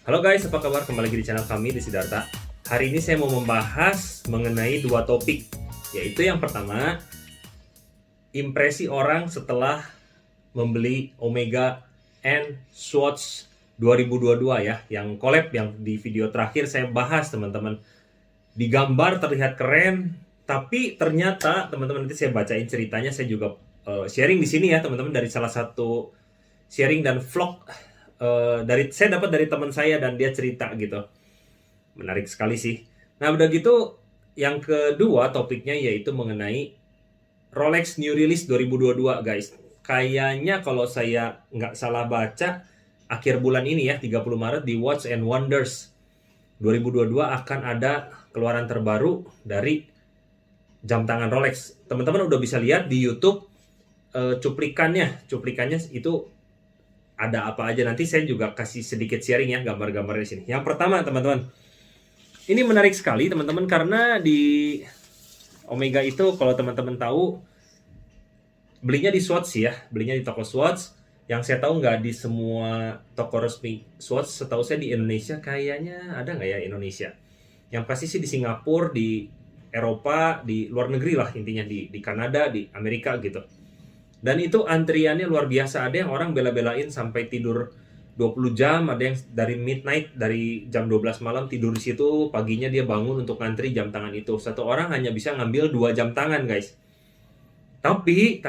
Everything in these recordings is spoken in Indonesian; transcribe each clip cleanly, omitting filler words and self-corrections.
Halo guys, apa kabar? Kembali lagi di channel kami di Siddhartha. Hari ini saya mau membahas mengenai dua topik, yaitu yang pertama, impresi orang setelah membeli Omega and Swatch 2022 ya, yang collab yang di video terakhir saya bahas teman-teman. Di gambar terlihat keren, tapi ternyata teman-teman nanti saya bacain ceritanya, saya juga sharing di sini ya teman-teman dari salah satu sharing dan vlog saya dapat dari teman saya dan dia cerita gitu. Menarik sekali sih. Nah, udah gitu yang kedua topiknya yaitu mengenai Rolex New Release 2022 guys. Kayaknya kalau saya nggak salah baca akhir bulan ini ya 30 Maret di Watch and Wonders 2022 akan ada keluaran terbaru dari jam tangan Rolex. Teman-teman udah bisa lihat di YouTube cuplikannya itu ada apa aja. Nanti saya juga kasih sedikit sharing ya gambar-gambarnya di sini. Yang pertama teman-teman, ini menarik sekali teman-teman karena di Omega itu kalau teman-teman tahu belinya di Swatch ya, belinya di toko Swatch. Yang saya tahu nggak di semua toko resmi Swatch, setahu saya di Indonesia kayaknya ada nggak ya Indonesia. Yang pasti sih di Singapura, di Eropa, di luar negeri lah intinya di Kanada, di Amerika gitu. Dan itu antriannya luar biasa. Ada yang orang bela-belain sampai tidur 20 jam, ada yang dari midnight, dari jam 12 malam tidur di situ, paginya dia bangun untuk ngantri jam tangan itu. Satu orang hanya bisa ngambil 2 jam tangan, guys. Tapi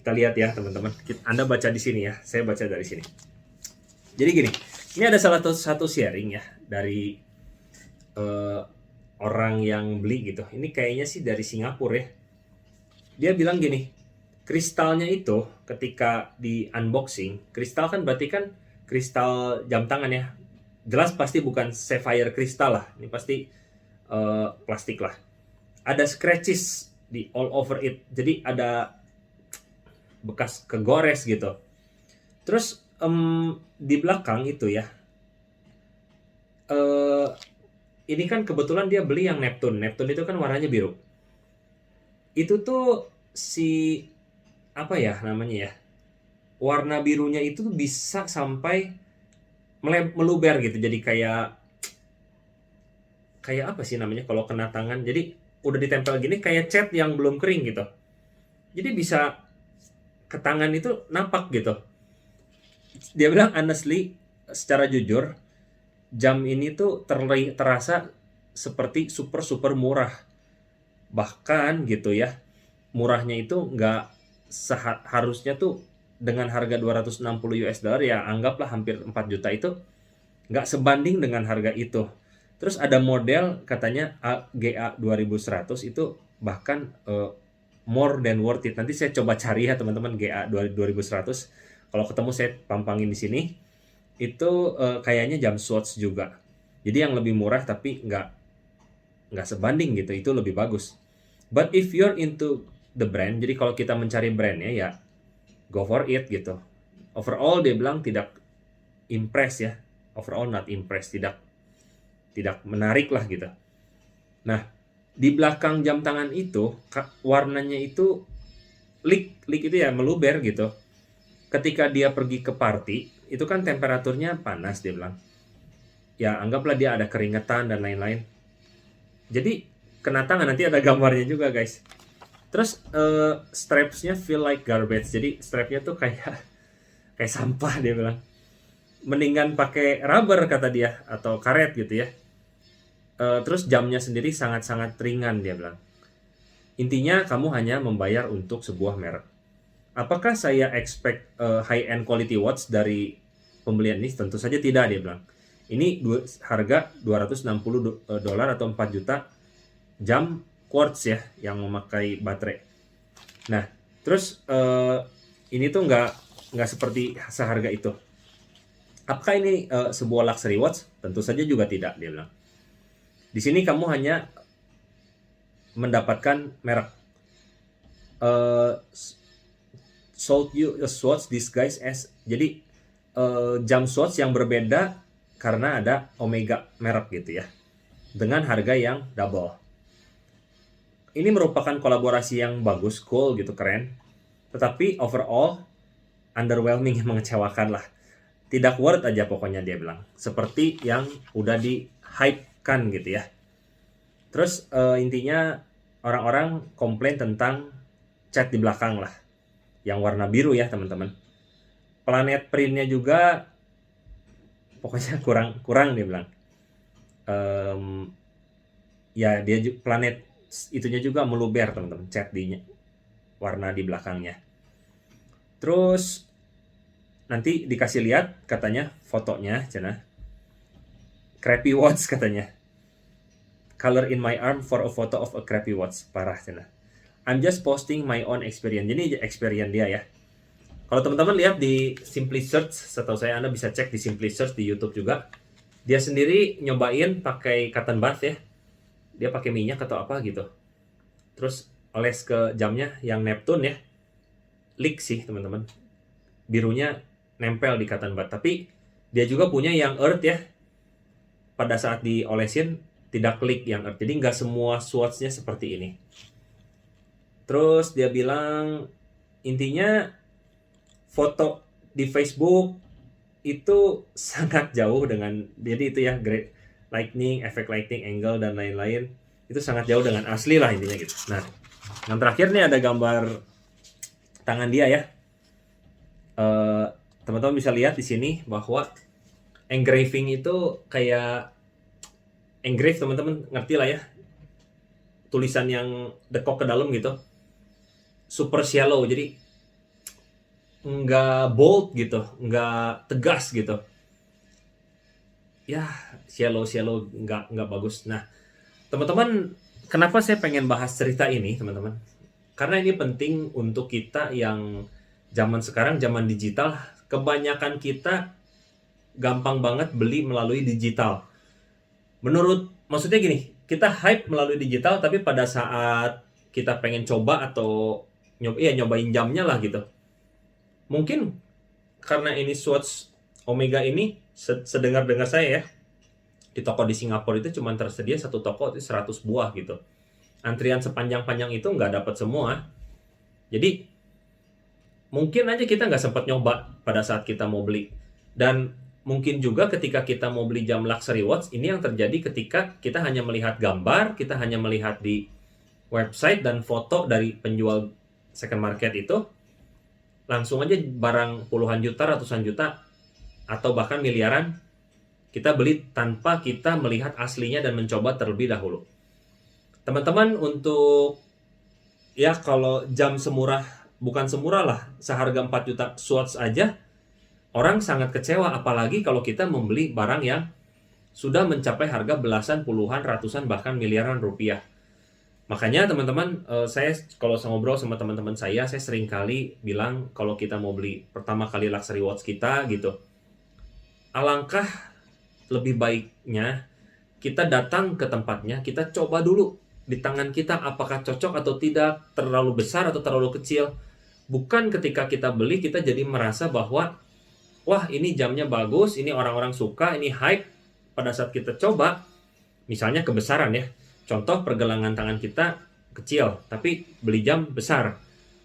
kita lihat ya, teman-teman. Anda baca di sini ya, saya baca dari sini. Jadi gini, ini ada salah satu sharing ya dari orang yang beli gitu. Ini kayaknya sih dari Singapura ya. Dia bilang gini, kristalnya itu ketika di unboxing, kristal kan berarti kan kristal jam tangan ya. Jelas pasti bukan sapphire kristal lah. Ini pasti plastik lah. Ada scratches di all over it. Jadi ada bekas kegores gitu. Terus di belakang itu ya. Ini kan kebetulan dia beli yang Neptune. Neptune itu kan warnanya biru. Itu tuh si apa ya namanya ya, warna birunya itu bisa sampai meluber gitu, jadi kayak apa sih namanya kalau kena tangan, jadi udah ditempel gini kayak cat yang belum kering gitu, jadi bisa ke tangan itu nampak gitu. Dia bilang honestly, secara jujur, jam ini tuh terasa seperti super murah, bahkan gitu ya, murahnya itu nggak seharusnya tuh dengan harga 260 US dollar ya anggaplah hampir 4 juta itu nggak sebanding dengan harga itu. Terus ada model katanya GA 2100 itu bahkan more than worth it. Nanti saya coba cari ya teman-teman GA 2100. Kalau ketemu saya pampangin di sini. Itu kayaknya jam Swatch juga. Jadi yang lebih murah tapi nggak sebanding gitu. Itu lebih bagus. But if you're into the brand, jadi kalau kita mencari brandnya ya go for it gitu. Overall dia bilang tidak impress ya, overall not impress, tidak menarik lah gitu. Nah, di belakang jam tangan itu warnanya itu leak itu ya meluber gitu. Ketika dia pergi ke party itu kan temperaturnya panas, dia bilang ya anggaplah dia ada keringetan dan lain-lain, jadi kena tangan. Nanti ada gambarnya juga guys. Terus strapsnya feel like garbage. Jadi strapnya tuh kayak sampah, dia bilang. Mendingan pakai rubber kata dia, atau karet gitu ya. Terus jamnya sendiri sangat-sangat ringan, dia bilang. Intinya kamu hanya membayar untuk sebuah merek. Apakah saya expect high end quality watch dari pembelian ini? Tentu saja tidak, dia bilang. Ini harga 260 dolar atau 4 juta jam quartz ya yang memakai baterai. Nah, terus ini tuh nggak seperti seharga itu. Apakah ini sebuah luxury watch? Tentu saja juga tidak, dia bilang. Di sini kamu hanya mendapatkan merek. Sold you a Swatch disguised as, jadi jam Swatch yang berbeda karena ada Omega merek gitu ya, dengan harga yang double. Ini merupakan kolaborasi yang bagus, cool gitu, keren. Tetapi overall underwhelming, mengecewakan lah. tidak worth aja pokoknya dia bilang. Seperti yang udah di hype kan gitu ya. Terus intinya orang-orang komplain tentang cat di belakang lah. Yang warna biru ya teman-teman. Planet printnya juga pokoknya kurang dia bilang. Ya dia planet itunya juga meluber teman-teman, cat di warna di belakangnya. Terus nanti dikasih lihat katanya fotonya cenah. Crappy watch katanya. Color in my arm for a photo of a crappy watch. Parah cenah. I'm just posting my own experience. Jadi experience dia ya. Kalau teman-teman lihat di Simply Search, setahu saya Anda bisa cek di Simply Search di YouTube juga. Dia sendiri nyobain pakai cotton bud ya. Dia pakai minyak atau apa gitu. Terus oles ke jamnya yang Neptune ya. Leak sih teman-teman. Birunya nempel di cotton bud. Tapi dia juga punya yang earth ya. Pada saat diolesin tidak leak yang earth. Jadi nggak semua swatch-nya seperti ini. Terus dia bilang intinya foto di Facebook itu sangat jauh dengan, jadi itu ya, great lightning, efek lightning, angle dan lain-lain itu sangat jauh dengan asli lah intinya gitu. Nah, yang terakhir nih ada gambar tangan dia ya. Teman-teman bisa lihat di sini bahwa engraving itu kayak engrave, teman-teman ngerti lah ya, tulisan yang dekok ke dalam gitu, super shallow, jadi nggak bold gitu, nggak tegas gitu ya, shallow nggak bagus. Nah teman-teman, kenapa saya pengen bahas cerita ini teman-teman, karena ini penting untuk kita yang zaman sekarang, zaman digital. Kebanyakan kita gampang banget beli melalui digital. Maksudnya gini, kita hype melalui digital, tapi pada saat kita pengen coba atau nyobain jamnya lah gitu, mungkin karena ini Swatch Omega ini, sedengar-dengar saya ya, di toko di Singapura itu cuma tersedia satu toko itu 100 buah gitu. Antrian sepanjang-panjang itu nggak dapat semua. Jadi mungkin aja kita nggak sempat nyoba pada saat kita mau beli. Dan mungkin juga ketika kita mau beli jam luxury watch, ini yang terjadi ketika kita hanya melihat gambar, kita hanya melihat di website dan foto dari penjual second market itu, langsung aja barang puluhan juta, ratusan juta, atau bahkan miliaran kita beli tanpa kita melihat aslinya dan mencoba terlebih dahulu. Teman-teman, untuk ya kalau jam semurah, bukan semurah lah, seharga 4 juta Swatch aja orang sangat kecewa, apalagi kalau kita membeli barang yang sudah mencapai harga belasan, puluhan, ratusan, bahkan miliaran rupiah. Makanya teman-teman, saya kalau ngobrol sama teman-teman saya sering kali bilang kalau kita mau beli pertama kali luxury watch kita gitu, alangkah lebih baiknya kita datang ke tempatnya, kita coba dulu di tangan kita apakah cocok atau tidak, terlalu besar atau terlalu kecil. Bukan ketika kita beli kita jadi merasa bahwa wah ini jamnya bagus, ini orang-orang suka, ini hype. Pada saat kita coba, misalnya kebesaran ya, contoh pergelangan tangan kita kecil, tapi beli jam besar.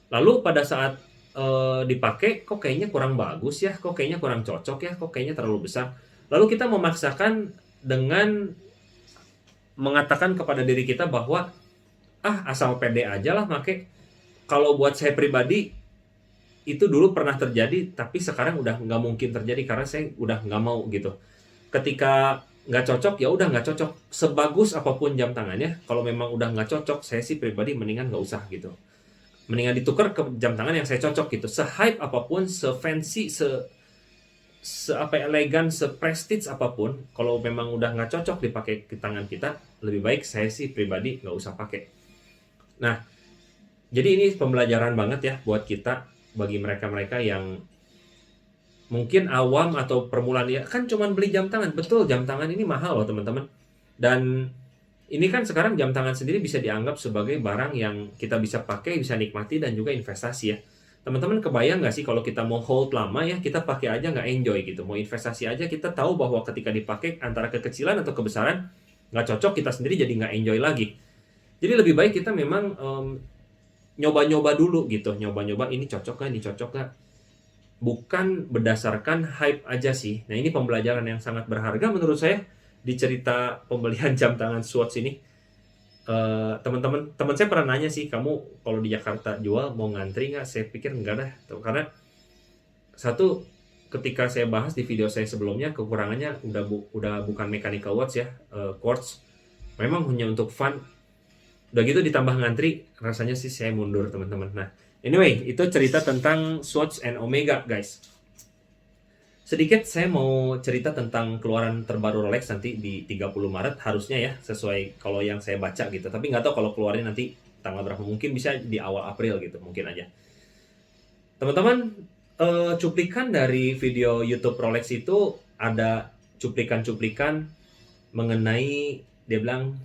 Lalu pada saat dipakai, kok kayaknya kurang bagus ya, kok kayaknya kurang cocok ya, kok kayaknya terlalu besar. Lalu kita memaksakan dengan mengatakan kepada diri kita bahwa asal pede aja lah make. Kalau buat saya pribadi, itu dulu pernah terjadi, tapi sekarang udah nggak mungkin terjadi karena saya udah nggak mau gitu. Ketika nggak cocok, ya udah nggak cocok. Sebagus apapun jam tangannya, kalau memang udah nggak cocok, saya sih pribadi mendingan nggak usah gitu. Mendingan ditukar ke jam tangan yang saya cocok gitu. Se-hype apapun, se-fancy, elegan, se-prestige apapun, kalau memang udah nggak cocok dipakai di tangan kita, lebih baik saya sih pribadi nggak usah pakai. Nah, jadi ini pembelajaran banget ya buat kita, bagi mereka-mereka yang mungkin awam atau permulaan, ya kan cuman beli jam tangan. Betul, jam tangan ini mahal loh teman-teman. Dan ini kan sekarang jam tangan sendiri bisa dianggap sebagai barang yang kita bisa pakai, bisa nikmati, dan juga investasi ya. Teman-teman kebayang nggak sih kalau kita mau hold lama ya, kita pakai aja nggak enjoy gitu. Mau investasi aja kita tahu bahwa ketika dipakai antara kekecilan atau kebesaran nggak cocok, kita sendiri jadi nggak enjoy lagi. Jadi lebih baik kita memang nyoba-nyoba dulu gitu, nyoba-nyoba ini cocok nggak, ini cocok nggak. bukan berdasarkan hype aja sih. Nah, ini pembelajaran yang sangat berharga menurut saya di cerita pembelian jam tangan Swatch ini. Teman saya pernah nanya sih, kamu kalau di Jakarta jual mau ngantri nggak? Saya pikir enggak dah, karena satu, ketika saya bahas di video saya sebelumnya, kekurangannya udah bukan mechanical watch ya, quartz. Memang hanya untuk fun. Udah gitu ditambah ngantri, rasanya sih saya mundur teman-teman. Nah, anyway, itu cerita tentang Swatch and Omega guys. Sedikit saya mau cerita tentang keluaran terbaru Rolex nanti di 30 Maret harusnya ya, sesuai kalau yang saya baca gitu. Tapi nggak tahu kalau keluarnya nanti tanggal berapa, mungkin bisa di awal April gitu, mungkin aja. Teman-teman, cuplikan dari video YouTube Rolex itu ada cuplikan-cuplikan mengenai, dia bilang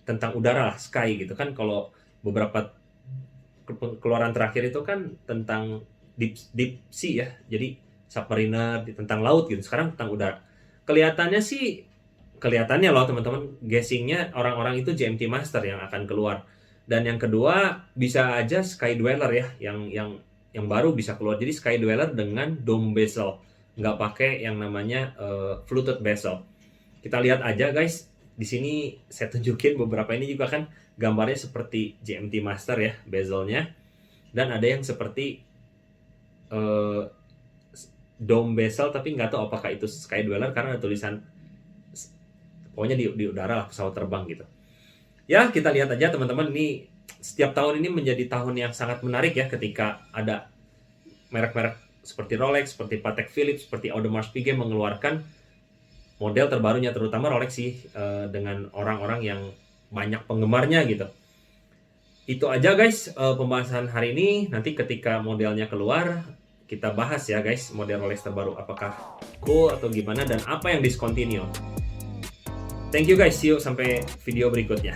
tentang udara lah, sky gitu kan. Kalau beberapa keluaran terakhir itu kan tentang deep sea ya, jadi submariner, tentang laut gitu. Sekarang tentang udara. Kelihatannya loh teman-teman, guessingnya orang-orang itu GMT Master yang akan keluar. Dan yang kedua bisa aja Sky Dweller ya, yang baru bisa keluar. Jadi Sky Dweller dengan dome bezel, nggak pakai yang namanya fluted bezel. Kita lihat aja guys, di sini saya tunjukin beberapa, ini juga kan gambarnya seperti GMT Master ya, bezelnya. Dan ada yang seperti dome bezel, tapi nggak tahu apakah itu Sky Dweller karena ada tulisan, pokoknya di udara lah, pesawat terbang gitu. Ya, kita lihat aja teman-teman, ini setiap tahun ini menjadi tahun yang sangat menarik ya, ketika ada merek-merek seperti Rolex, seperti Patek Philippe, seperti Audemars Piguet mengeluarkan model terbarunya, terutama Rolex sih, dengan orang-orang yang banyak penggemarnya gitu. Itu aja guys pembahasan hari ini. Nanti ketika modelnya keluar, kita bahas ya guys, model Rolex terbaru apakah cool atau gimana, dan apa yang discontinue. Thank you guys, see you sampai video berikutnya.